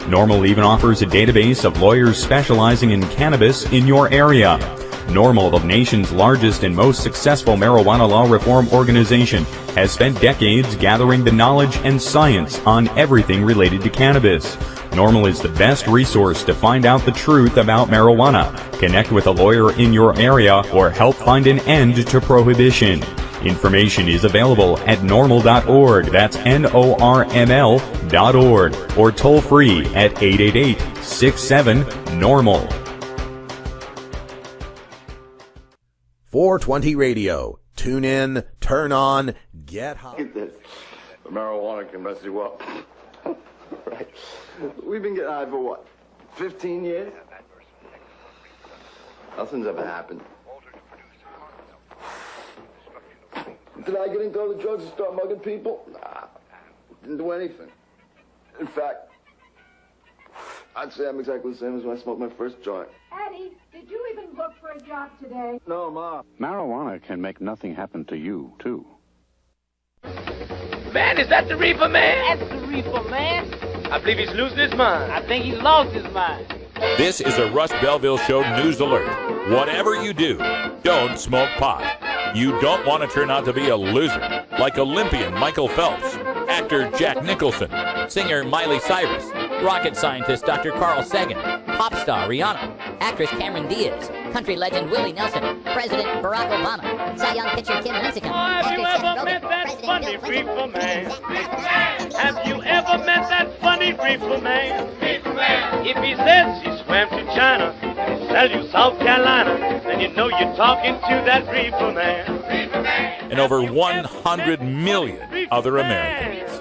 NORML even offers a database of lawyers specializing in cannabis in your area. NORML, the nation's largest and most successful marijuana law reform organization, has spent decades gathering the knowledge and science on everything related to cannabis. NORML is the best resource to find out the truth about marijuana, connect with a lawyer in your area, or help find an end to prohibition. Information is available at norml.org, that's NORML.org, or toll free at 888-67-NORML. 420 Radio. Tune in, turn on, get high. Get this. The marijuana can mess you up. Right. We've been getting high for what? 15 years? Nothing's ever happened. Did I get into other drugs and start mugging people? Nah. Didn't do anything. In fact, I'd say I'm exactly the same as when I smoked my first joint. Eddie, did you even look for a job today? No, Ma. Marijuana can make nothing happen to you, too. Man, is that the reefer man? That's the reefer man. I believe he's losing his mind. I think he's lost his mind. This is a Russ Belville Show news alert. Whatever you do, don't smoke pot. You don't want to turn out to be a loser, like Olympian Michael Phelps, actor Jack Nicholson, singer Miley Cyrus, rocket scientist Dr. Carl Sagan, pop star Rihanna, actress Cameron Diaz, country legend Willie Nelson, President Barack Obama, Cy Young pitcher Tim Lincecum, have you ever met that funny reefer man? Have you ever met that funny reefer man? If he says he swam to China and he sells you South Carolina, then you know you're talking to that reefer man. And over 100 million other Americans.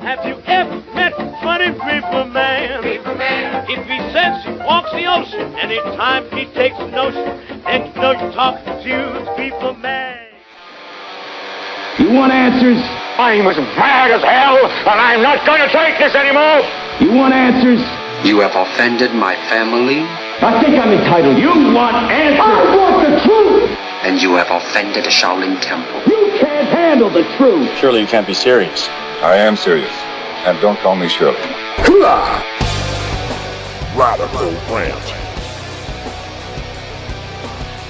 Have you ever met a funny reefer man? If he says he walks the ocean, anytime he takes a notion, then you know you're talking to the reefer man. You want answers? I'm as mad as hell, and I'm not going to take this anymore. You want answers? You have offended my family. I think I'm entitled. You want answers? I want the truth. And you have offended a Shaolin temple. You can't handle the truth. Surely you can't be serious. I am serious. And don't call me Shirley. Radical rant.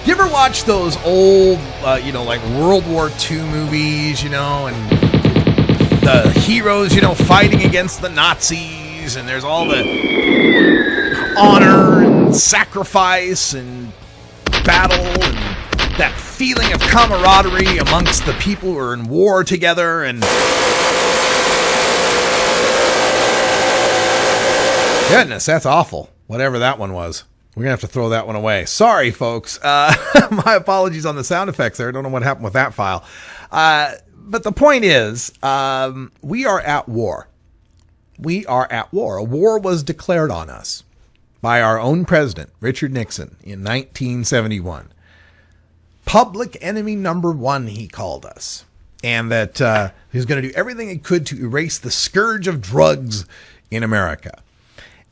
You ever watch those old, like World War II movies, and the heroes, fighting against the Nazis, and there's all the honor and sacrifice and battle and that feeling of camaraderie amongst the people who are in war together, and goodness, that's awful. Whatever that one was. We're going to have to throw that one away. Sorry, folks. My apologies on the sound effects there. I don't know what happened with that file. But the point is, we are at war. We are at war. A war was declared on us by our own president, Richard Nixon, in 1971. Public enemy number one, he called us. And that he was going to do everything he could to erase the scourge of drugs in America.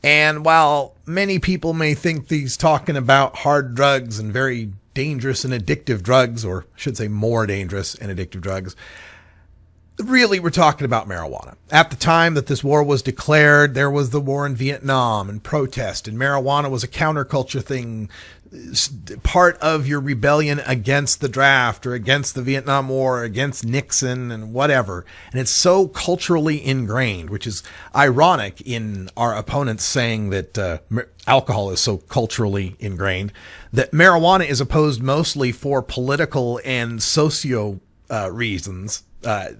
And while many people may think he's talking about hard drugs and very dangerous and addictive drugs, or I should say more dangerous and addictive drugs, really we're talking about marijuana. At the time that this war was declared, there was the war in Vietnam and protest, and marijuana was a counterculture thing, part of your rebellion against the draft or against the Vietnam War, or against Nixon and whatever. And it's so culturally ingrained, which is ironic in our opponents saying that alcohol is so culturally ingrained, that marijuana is opposed mostly for political and socio reasons,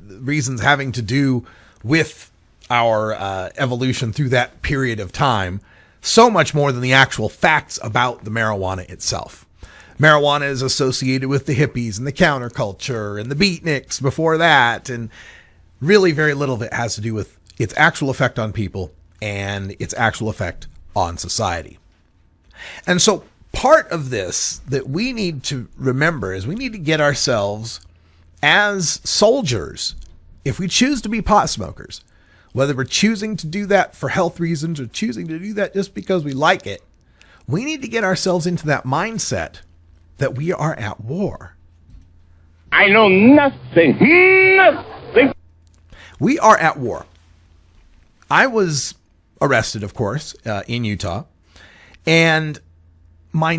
reasons having to do with our evolution through that period of time. So much more than the actual facts about the marijuana itself. Marijuana is associated with the hippies and the counterculture and the beatniks before that. And really very little of it has to do with its actual effect on people and its actual effect on society. And so part of this that we need to remember is we need to get ourselves as soldiers, if we choose to be pot smokers, whether we're choosing to do that for health reasons or choosing to do that just because we like it, we need to get ourselves into that mindset that we are at war. I know nothing. We are at war. I was arrested, of course, in Utah, and my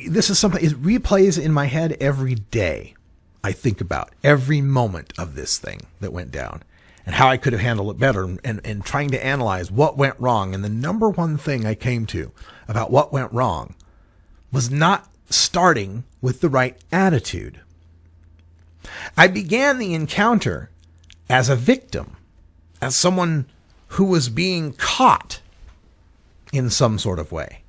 this is something, it replays in my head every day. I think about every moment of this thing that went down and how I could have handled it better, and trying to analyze what went wrong. And the number one thing I came to about what went wrong was not starting with the right attitude. I began the encounter as a victim, as someone who was being caught in some sort of way,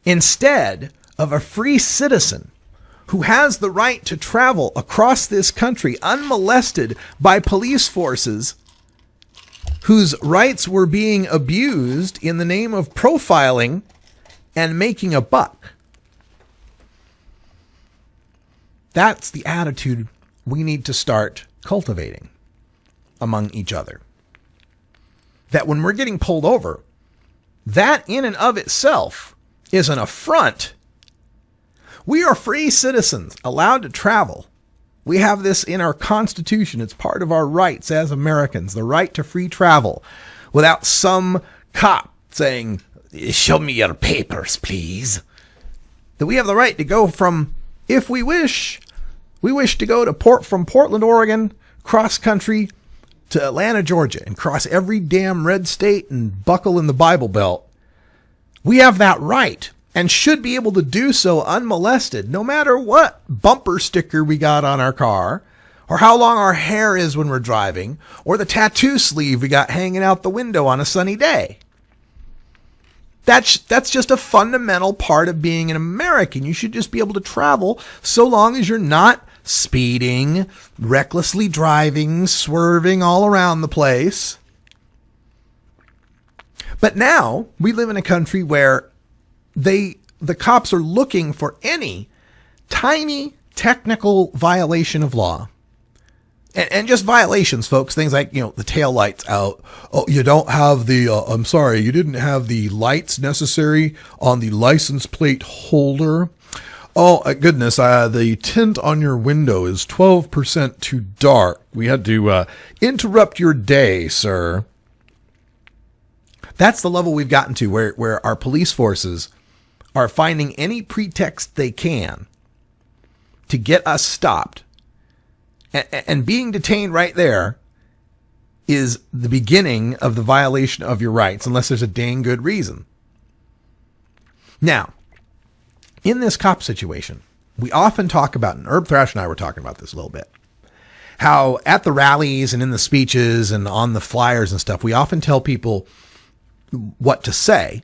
instead of a free citizen who has the right to travel across this country unmolested by police forces whose rights were being abused in the name of profiling and making a buck. That's the attitude we need to start cultivating among each other. That when we're getting pulled over, that in and of itself is an affront. We are free citizens, allowed to travel. We have this in our Constitution. It's part of our rights as Americans, the right to free travel, without some cop saying, "Show me your papers, please." That we have the right to go from, if we wish to go to from Portland, Oregon, cross country to Atlanta, Georgia, and cross every damn red state and buckle in the Bible Belt. We have that right, and should be able to do so unmolested, no matter what bumper sticker we got on our car, or how long our hair is when we're driving, or the tattoo sleeve we got hanging out the window on a sunny day. That's just a fundamental part of being an American. You should just be able to travel so long as you're not speeding, recklessly driving, swerving all around the place. But now we live in a country where the cops are looking for any tiny technical violation of law. And just violations, folks. Things like, the tail lights out. Oh, you don't have the, I'm sorry, you didn't have the lights necessary on the license plate holder. Oh, goodness, the tint on your window is 12% too dark. We had to interrupt your day, sir. That's the level we've gotten to, where our police forces are finding any pretext they can to get us stopped. And being detained right there is the beginning of the violation of your rights, unless there's a dang good reason. Now, in this cop situation, we often talk about, and Herb Thrash and I were talking about this a little bit, how at the rallies and in the speeches and on the flyers and stuff, we often tell people what to say.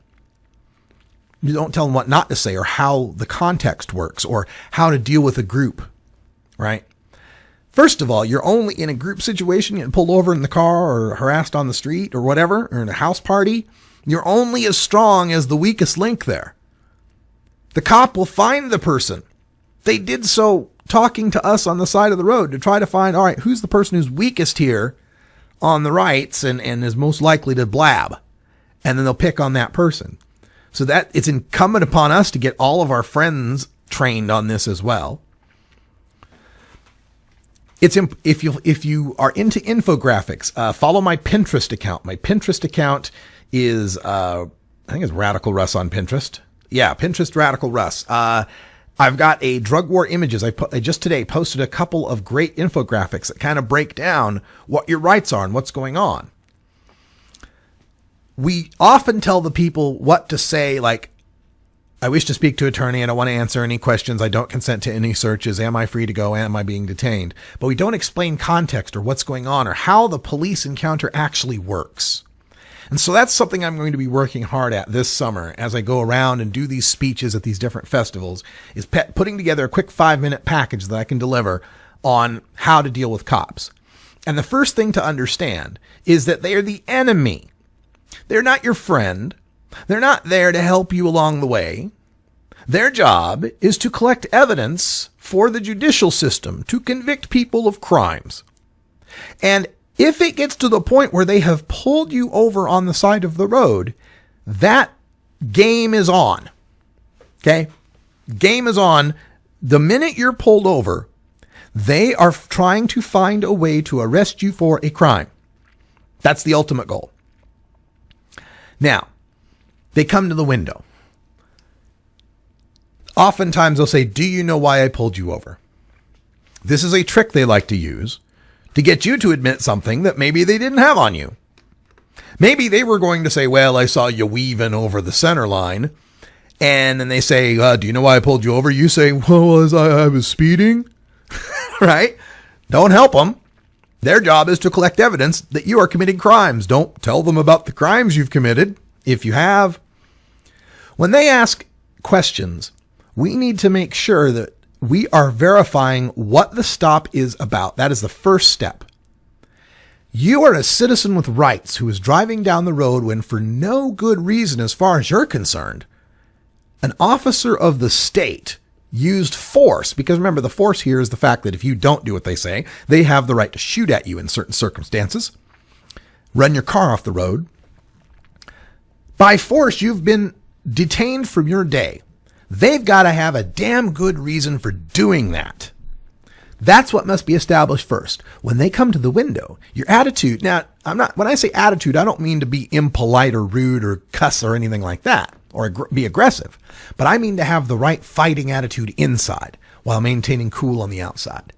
You don't tell them what not to say, or how the context works, or how to deal with a group, right? First of all, you're only in a group situation, getting pulled over in the car or harassed on the street or whatever, or in a house party. You're only as strong as the weakest link there. The cop will find the person. They did so talking to us on the side of the road to try to find, all right, who's the person who's weakest here on the rights and is most likely to blab. And then they'll pick on that person. So that it's incumbent upon us to get all of our friends trained on this as well. If you are into infographics, follow my Pinterest account. My Pinterest account is, I think it's Radical Russ on Pinterest. Yeah, Pinterest Radical Russ. I've got a drug war images. I just today posted a couple of great infographics that kind of break down what your rights are and what's going on. We often tell the people what to say, like, I wish to speak to an attorney. I don't want to answer any questions. I don't consent to any searches. Am I free to go? Am I being detained? But we don't explain context or what's going on or how the police encounter actually works. And so that's something I'm going to be working hard at this summer as I go around and do these speeches at these different festivals, is putting together a quick 5-minute package that I can deliver on how to deal with cops. And the first thing to understand is that they are the enemy. They're not your friend. They're not there to help you along the way. Their job is to collect evidence for the judicial system to convict people of crimes. And if it gets to the point where they have pulled you over on the side of the road, that game is on. Okay? Game is on. The minute you're pulled over, they are trying to find a way to arrest you for a crime. That's the ultimate goal. Now, they come to the window. Oftentimes they'll say, do you know why I pulled you over? This is a trick they like to use to get you to admit something that maybe they didn't have on you. Maybe they were going to say, well, I saw you weaving over the center line. And then they say, do you know why I pulled you over? You say, well, I was speeding. Right? Don't help them. Their job is to collect evidence that you are committing crimes. Don't tell them about the crimes you've committed, if you have. When they ask questions, we need to make sure that we are verifying what the stop is about. That is the first step. You are a citizen with rights who is driving down the road when, for no good reason as far as you're concerned, an officer of the state used force. Because remember, the force here is the fact that if you don't do what they say, they have the right to shoot at you in certain circumstances, run your car off the road. By force, you've been detained from your day. They've got to have a damn good reason for doing that. That's what must be established first. When they come to the window, your attitude. Now, when I say attitude, I don't mean to be impolite or rude or cuss or anything like that, or be aggressive. But I mean to have the right fighting attitude inside while maintaining cool on the outside.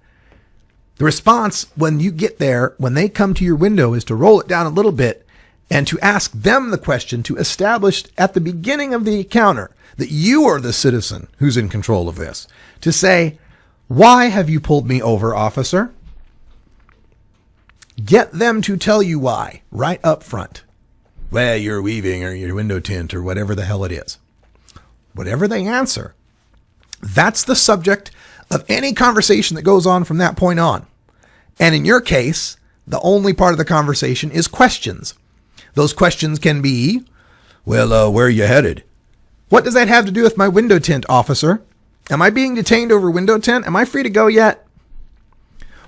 The response when you get there, when they come to your window, is to roll it down a little bit and to ask them the question to establish at the beginning of the encounter that you are the citizen who's in control of this. To say, why have you pulled me over, officer? Get them to tell you why, right up front. Well, you're weaving or your window tint or whatever the hell it is. Whatever they answer, that's the subject of any conversation that goes on from that point on. And in your case, the only part of the conversation is questions. Those questions can be, well, where are you headed? What does that have to do with my window tint, officer? Am I being detained over window tint? Am I free to go yet?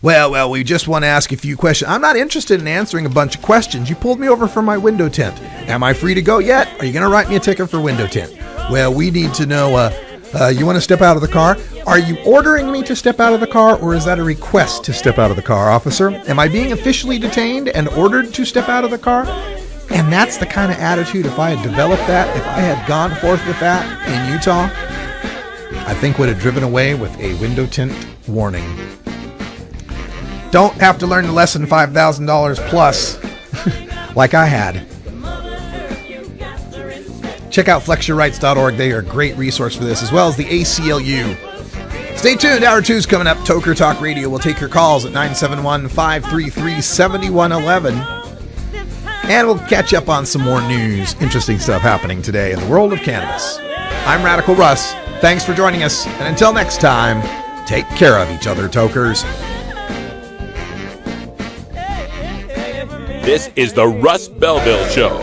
Well, we just want to ask a few questions. I'm not interested in answering a bunch of questions. You pulled me over for my window tint. Am I free to go yet? Are you going to write me a ticket for window tint? Well, we need to know, you want to step out of the car? Are you ordering me to step out of the car, or is that a request to step out of the car, officer? Am I being officially detained and ordered to step out of the car? And that's the kind of attitude, if I had developed that, if I had gone forth with that in Utah, I think would have driven away with a window tint warning. Don't have to learn the lesson $5,000 plus like I had. Check out flexyourrights.org. They are a great resource for this, as well as the ACLU. Stay tuned. Hour 2 is coming up. Toker Talk Radio will take your calls at 971-533-7111. And we'll catch up on some more news. Interesting stuff happening today in the world of cannabis. I'm Radical Russ. Thanks for joining us. And until next time, take care of each other, tokers. This is the Russ Belville Show.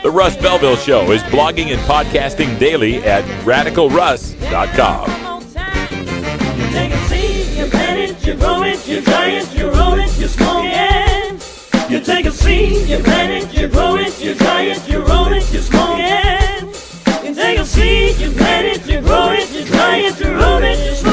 The Russ Belville Show is blogging and podcasting daily at radicalruss.com. You take a seed, you plant it, you grow it, you dry it, you roll it, you smoke it. You take a seed, you plant it, you grow it, you dry it, you roll it, you smoke it. You take a seed, you plant it, you grow it, you dry it, you roll it, you smoke it.